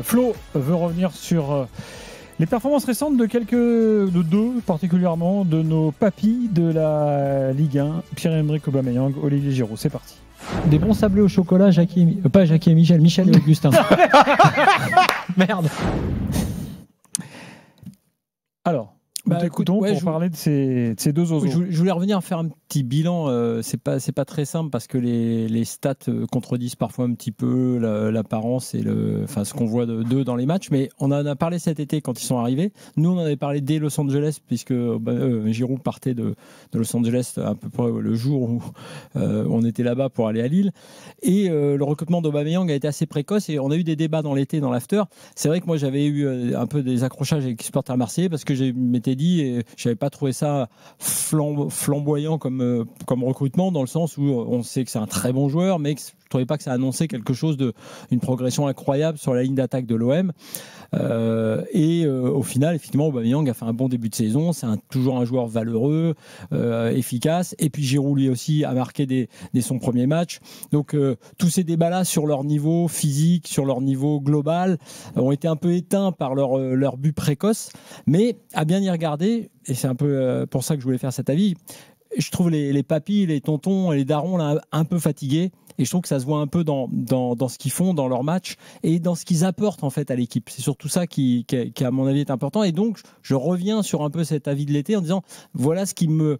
Flo veut revenir sur les performances récentes de deux particulièrement de nos papis de la Ligue 1, Pierre-Emerick Aubameyang, Olivier Giroud. C'est parti. Des bons sablés au chocolat, pas Jackie et Michel, Michel et Augustin. Merde. Alors, écoutons pour parler de ces deux oiseaux. Je voulais revenir faire un petit bilan. C'est pas très simple parce que les stats contredisent parfois un petit peu l'apparence et ce qu'on voit d'eux dans les matchs. Mais on en a parlé cet été quand ils sont arrivés. Nous, on en avait parlé dès Los Angeles puisque Giroud partait de Los Angeles à peu près le jour où on était là-bas pour aller à Lille. Et le recrutement d'Aubameyang a été assez précoce et on a eu des débats dans l'été, dans l'after. C'est vrai que moi, j'avais eu un peu des accrochages avec les supporters marseillais parce que je m'étais dit, et je n'avais pas trouvé ça flamboyant comme recrutement, dans le sens où on sait que c'est un très bon joueur, mais je ne trouvais pas que ça annonçait quelque chose d'une progression incroyable sur la ligne d'attaque de l'OM. Au final, effectivement, Aubameyang a fait un bon début de saison. C'est toujours un joueur valeureux, efficace. Et puis Giroud, lui aussi, a marqué dès son premier match. Donc, tous ces débats-là sur leur niveau physique, sur leur niveau global, ont été un peu éteints par leur but précoce. Mais à bien y regarder, et c'est un peu pour ça que je voulais faire cet avis, je trouve les papis, les tontons et les darons là, un peu fatigués. Et je trouve que ça se voit un peu dans ce qu'ils font dans leur match et dans ce qu'ils apportent en fait à l'équipe. C'est surtout ça qui à mon avis est important. Et donc je reviens sur un peu cet avis de l'été en disant voilà ce qui me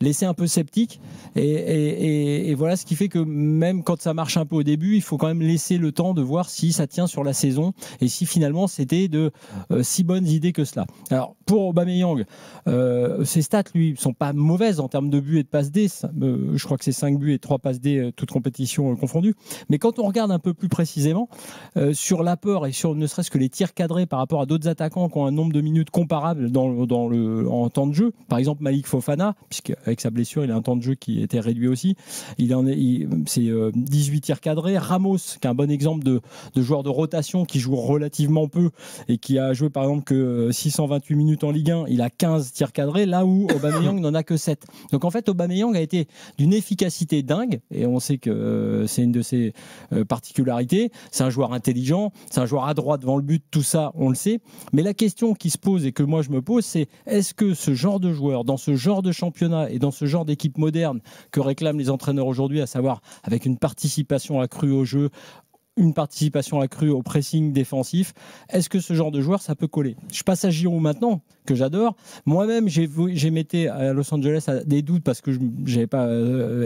laissait un peu sceptique et voilà ce qui fait que même quand ça marche un peu au début, il faut quand même laisser le temps de voir si ça tient sur la saison et si finalement c'était de si bonnes idées que cela. Alors pour Aubameyang, ses stats lui sont pas mauvaises en termes de buts et de passes D. Je crois que c'est 5 buts et 3 passes D toutes compétitions confondues. Mais quand on regarde un peu plus précisément sur l'apport et sur ne serait-ce que les tirs cadrés par rapport à d'autres attaquants qui ont un nombre de minutes comparable en temps de jeu, par exemple Malik Fofana, puisqu'avec sa blessure il a un temps de jeu qui était réduit aussi, c'est 18 tirs cadrés. Ramos, qui est un bon exemple de joueur de rotation qui joue relativement peu et qui a joué par exemple que 628 minutes en Ligue 1, il a 15 tirs cadrés, là où Aubameyang n'en a que 7. Donc en fait Aubameyang a été d'une efficacité dingue, et on sait que c'est une de ses particularités. C'est un joueur intelligent, c'est un joueur adroit devant le but, tout ça on le sait. Mais la question qui se pose et que moi je me pose, c'est est-ce que ce genre de joueur, dans ce genre de championnat et dans ce genre d'équipe moderne que réclament les entraîneurs aujourd'hui, à savoir avec une participation accrue au jeu, une participation accrue au pressing défensif, est-ce que ce genre de joueur ça peut coller? Je passe à Giroud maintenant, que j'adore. Moi-même j'ai metté à Los Angeles des doutes parce que je n'avais pas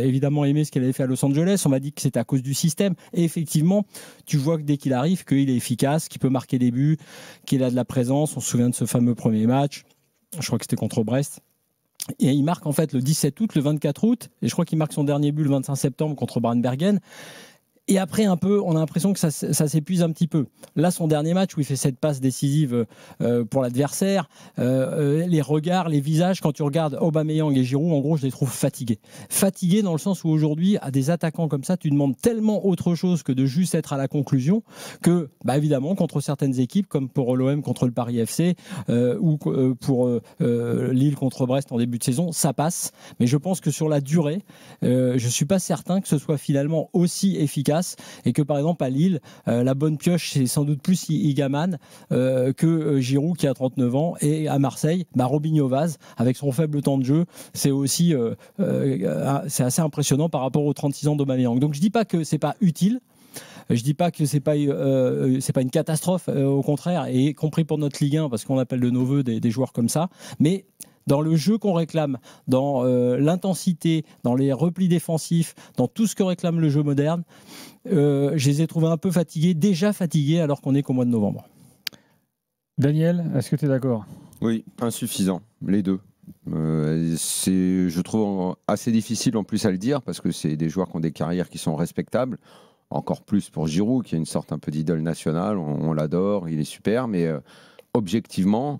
évidemment aimé ce qu'il avait fait à Los Angeles. On m'a dit que c'était à cause du système, et effectivement tu vois que dès qu'il arrive qu'il est efficace, qu'il peut marquer des buts, qu'il a de la présence. On se souvient de ce fameux premier match, je crois que c'était contre Brest. Et il marque en fait le 17 août, le 24 août, et je crois qu'il marque son dernier but le 25 septembre contre Brandbergen. Et après, un peu, on a l'impression que ça s'épuise un petit peu. Là, son dernier match où il fait cette passe décisive pour l'adversaire, les regards, les visages, quand tu regardes Aubameyang et Giroud, en gros, je les trouve fatigués. Fatigués dans le sens où aujourd'hui, à des attaquants comme ça, tu demandes tellement autre chose que de juste être à la conclusion que, évidemment, contre certaines équipes, comme pour l'OM contre le Paris FC ou pour Lille contre Brest en début de saison, ça passe. Mais je pense que sur la durée, je ne suis pas certain que ce soit finalement aussi efficace. Et que par exemple à Lille, la bonne pioche c'est sans doute plus Igaman que Giroud qui a 39 ans, et à Marseille, Robinho Vaz avec son faible temps de jeu, c'est aussi c'est assez impressionnant par rapport aux 36 ans d'Aubameyang. Donc je dis pas que c'est pas utile. Je dis pas que c'est pas une catastrophe, au contraire, et y compris pour notre Ligue 1 parce qu'on appelle de nos voeux des joueurs comme ça, mais dans le jeu qu'on réclame, dans l'intensité, dans les replis défensifs, dans tout ce que réclame le jeu moderne, je les ai trouvés un peu fatigués, déjà fatigués alors qu'on est qu'au mois de novembre. Daniel, est-ce que tu es d'accord? Oui, insuffisant, les deux. Je trouve assez difficile en plus à le dire parce que c'est des joueurs qui ont des carrières qui sont respectables. Encore plus pour Giroud qui est une sorte un peu d'idole nationale, on l'adore, il est super, mais objectivement,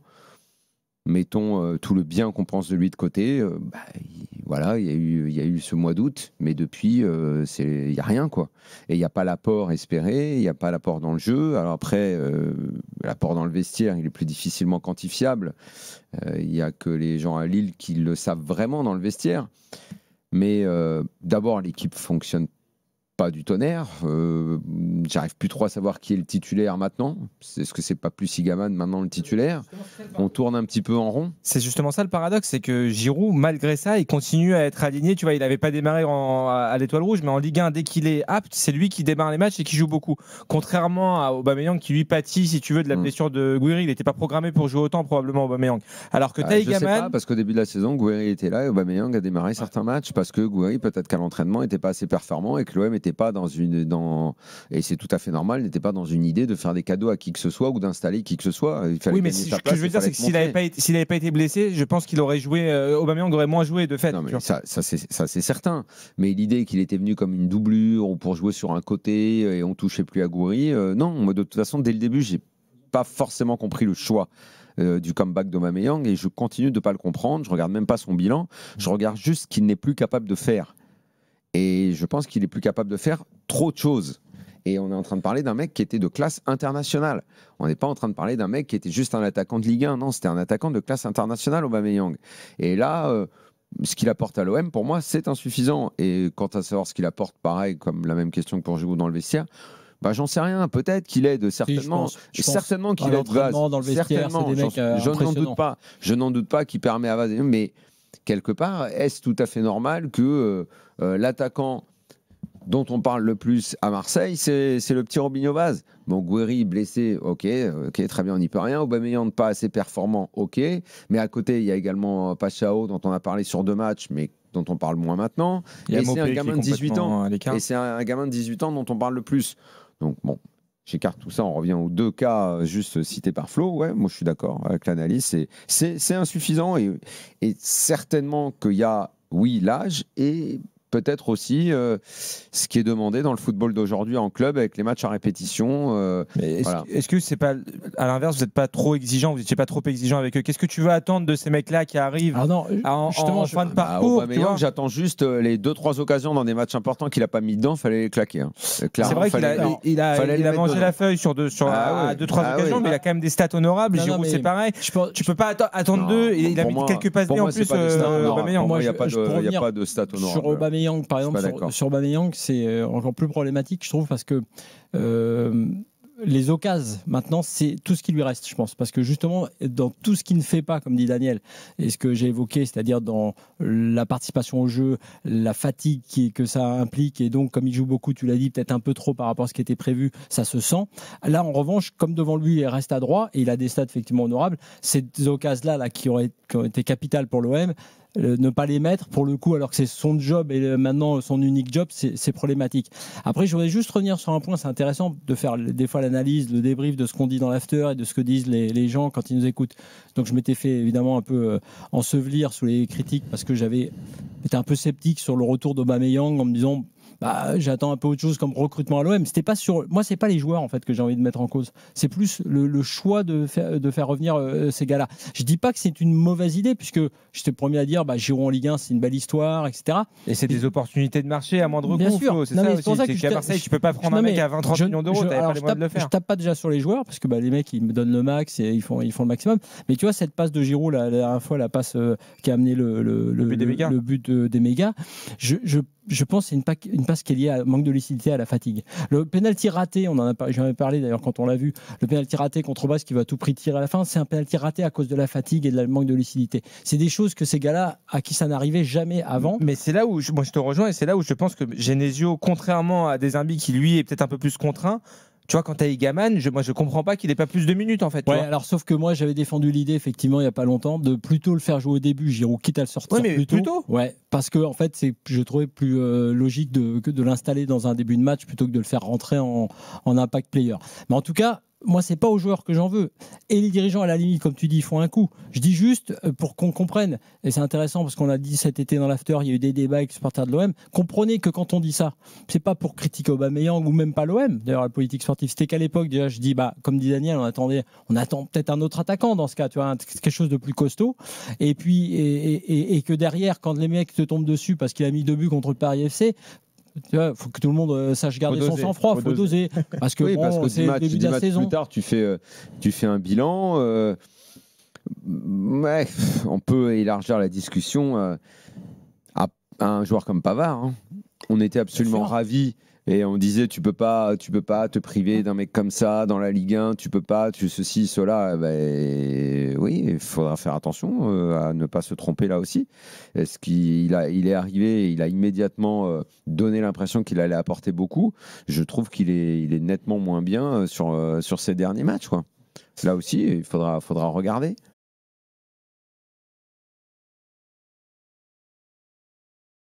mettons tout le bien qu'on pense de lui de côté, voilà, il y a eu ce mois d'août, mais depuis, il n'y a rien, quoi. Et il n'y a pas l'apport espéré, il n'y a pas l'apport dans le jeu. Alors après, l'apport dans le vestiaire, il est plus difficilement quantifiable. Il n'y a que les gens à Lille qui le savent vraiment dans le vestiaire. Mais d'abord, l'équipe fonctionne pas du tonnerre. J'arrive plus trop à savoir qui est le titulaire maintenant. Est-ce que c'est pas plus Sigaman maintenant le titulaire? On tourne un petit peu en rond. C'est justement ça le paradoxe, c'est que Giroud, malgré ça, il continue à être aligné. Tu vois, il n'avait pas démarré à l'Étoile Rouge, mais en Ligue 1, dès qu'il est apte, c'est lui qui démarre les matchs et qui joue beaucoup. Contrairement à Aubameyang qui lui pâtit, si tu veux, de la blessure de Gouiri. Il n'était pas programmé pour jouer autant probablement Aubameyang. Alors que Je sais pas, parce qu'au début de la saison, Gouiri était là et Aubameyang a démarré certains matchs parce que Gouiri, peut-être qu'à l'entraînement, n'était pas assez performant et que l'OM n'était pas et c'est tout à fait normal, n'était pas dans une idée de faire des cadeaux à qui que ce soit ou d'installer qui que ce soit. Il fallait oui, mais ce que je veux dire, c'est que s'il n'avait pas été blessé, je pense qu'il aurait joué. Aubameyang aurait moins joué de fait. Non, mais ça c'est certain. Mais l'idée qu'il était venu comme une doublure ou pour jouer sur un côté et on touchait plus à Gouiri, non. Moi, de toute façon, dès le début, j'ai pas forcément compris le choix du comeback d'Aubameyang et je continue de pas le comprendre. Je regarde même pas son bilan. Je regarde juste ce qu'il n'est plus capable de faire. Et je pense qu'il est plus capable de faire trop de choses. Et on est en train de parler d'un mec qui était de classe internationale. On n'est pas en train de parler d'un mec qui était juste un attaquant de Ligue 1. Non, c'était un attaquant de classe internationale, Aubameyang. Et là, ce qu'il apporte à l'OM, pour moi, c'est insuffisant. Et quant à savoir ce qu'il apporte, pareil, comme la même question que pour Giroud dans le vestiaire, bah, j'en sais rien. Peut-être qu'il aide, certainement. Certainement qu'il aide Vaz. Dans le vestiaire, c'est des mecs je n'en doute pas. Je n'en doute pas qu'il permet à Vaz. Mais quelque part, est-ce tout à fait normal que l'attaquant dont on parle le plus à Marseille, c'est le petit Robinho Vaz. Bon, Gouiri blessé, ok, très bien, on n'y peut rien. Aubameyang pas assez performant, ok. Mais à côté, il y a également Pachao, dont on a parlé sur 2 matchs, mais dont on parle moins maintenant. Et c'est un gamin de 18 ans. Et c'est un gamin de 18 ans dont on parle le plus. Donc bon, j'écarte tout ça, on revient aux 2 cas juste cités par Flo. Ouais, moi je suis d'accord avec l'analyse. C'est insuffisant et certainement qu'il y a, oui, l'âge et peut-être aussi ce qui est demandé dans le football d'aujourd'hui en club avec les matchs à répétition. Est-ce que c'est pas, à l'inverse, vous n'êtes pas trop exigeant, vous n'étiez pas trop exigeant avec eux? Qu'est-ce que tu veux attendre de ces mecs-là qui arrivent en fin de parcours? J'attends juste les 2-3 occasions dans des matchs importants qu'il n'a pas mis dedans, il fallait les claquer. Hein. C'est vrai qu'il a mangé la feuille sur 2-3 occasions, mais il a quand même des stats honorables. Giroud, c'est pareil. Tu peux pas attendre d'eux. Il a mis quelques passes D en plus. Moi, il n'y a pas de stats honorables. Par exemple, sur Aubameyang, c'est encore plus problématique, je trouve, parce que les occasions, maintenant, c'est tout ce qui lui reste, je pense. Parce que justement, dans tout ce qui ne fait pas, comme dit Daniel, et ce que j'ai évoqué, c'est-à-dire dans la participation au jeu, la fatigue que ça implique, et donc, comme il joue beaucoup, tu l'as dit, peut-être un peu trop par rapport à ce qui était prévu, ça se sent. Là, en revanche, comme devant lui, il reste à droit, et il a des stats effectivement honorables, ces occasions-là qui ont été capitales pour l'OM, ne pas les mettre pour le coup alors que c'est son job et maintenant son unique job, c'est problématique. Après, je voudrais juste revenir sur un point, c'est intéressant de faire des fois l'analyse, le débrief de ce qu'on dit dans l'after et de ce que disent les gens quand ils nous écoutent. Donc je m'étais fait évidemment un peu ensevelir sous les critiques parce que j'avais été un peu sceptique sur le retour d'Aubameyang en me disant j'attends un peu autre chose comme recrutement à l'OM. Moi, c'est pas les joueurs en fait que j'ai envie de mettre en cause. C'est plus le choix de faire revenir ces gars-là. Je dis pas que c'est une mauvaise idée puisque j'étais le premier à dire Giroud en Ligue 1 c'est une belle histoire, etc. Et c'est des opportunités de marché à moindre coût. Bien sûr. C'est ça aussi. C'est qu'à Marseille, tu peux pas prendre un mec à 20-30 millions d'euros. T'avais pas les moyens de le faire. Je tape pas déjà sur les joueurs parce que les mecs ils me donnent le max et ils font le maximum. Mais tu vois cette passe de Giroud la dernière fois, la passe qui a amené le but des mégas. Je pense que c'est une passe qui est liée à manque de lucidité, à la fatigue. Le penalty raté, j'en avais parlé d'ailleurs quand on l'a vu, le penalty raté contre Brest qui va à tout prix tirer à la fin, c'est un penalty raté à cause de la fatigue et de manque de lucidité. C'est des choses que ces gars-là, à qui ça n'arrivait jamais avant. Mais c'est là où je te rejoins et c'est là où je pense que Genesio, contrairement à Deserbi qui lui est peut-être un peu plus contraint, tu vois, quand tu as Egaman, moi je comprends pas qu'il n'ait pas plus de minutes en fait. Ouais, alors sauf que moi j'avais défendu l'idée effectivement il y a pas longtemps de plutôt le faire jouer au début, Giroud quitte à le sortir plus tôt. Ouais, parce que en fait je trouvais plus logique de l'installer dans un début de match plutôt que de le faire rentrer en impact player. Mais en tout cas, moi, c'est pas aux joueurs que j'en veux. Et les dirigeants, à la limite, comme tu dis, ils font un coup. Je dis juste, pour qu'on comprenne, et c'est intéressant parce qu'on l'a dit cet été dans l'after, il y a eu des débats avec les supporters de l'OM. Comprenez que quand on dit ça, c'est pas pour critiquer Aubameyang ou même pas l'OM. D'ailleurs, la politique sportive, c'était qu'à l'époque, déjà, je dis, comme dit Daniel, on attend peut-être un autre attaquant dans ce cas, tu vois, quelque chose de plus costaud. Et puis, et que derrière, quand les mecs te tombent dessus parce qu'il a mis 2 buts contre le Paris FC, tu vois, faut que tout le monde sache garder son sang-froid, faut doser. Parce que, c'est le début de la saison. Plus tard, tu fais un bilan. On peut élargir la discussion à un joueur comme Pavard. Hein. On était absolument ravis Et on disait, tu peux pas te priver d'un mec comme ça dans la Ligue 1, tu peux pas, ceci, cela. Oui, il faudra faire attention à ne pas se tromper là aussi. Est-ce qu'il est arrivé, il a immédiatement donné l'impression qu'il allait apporter beaucoup. Je trouve qu'il est nettement moins bien sur ces derniers matchs, quoi. Là aussi, il faudra regarder.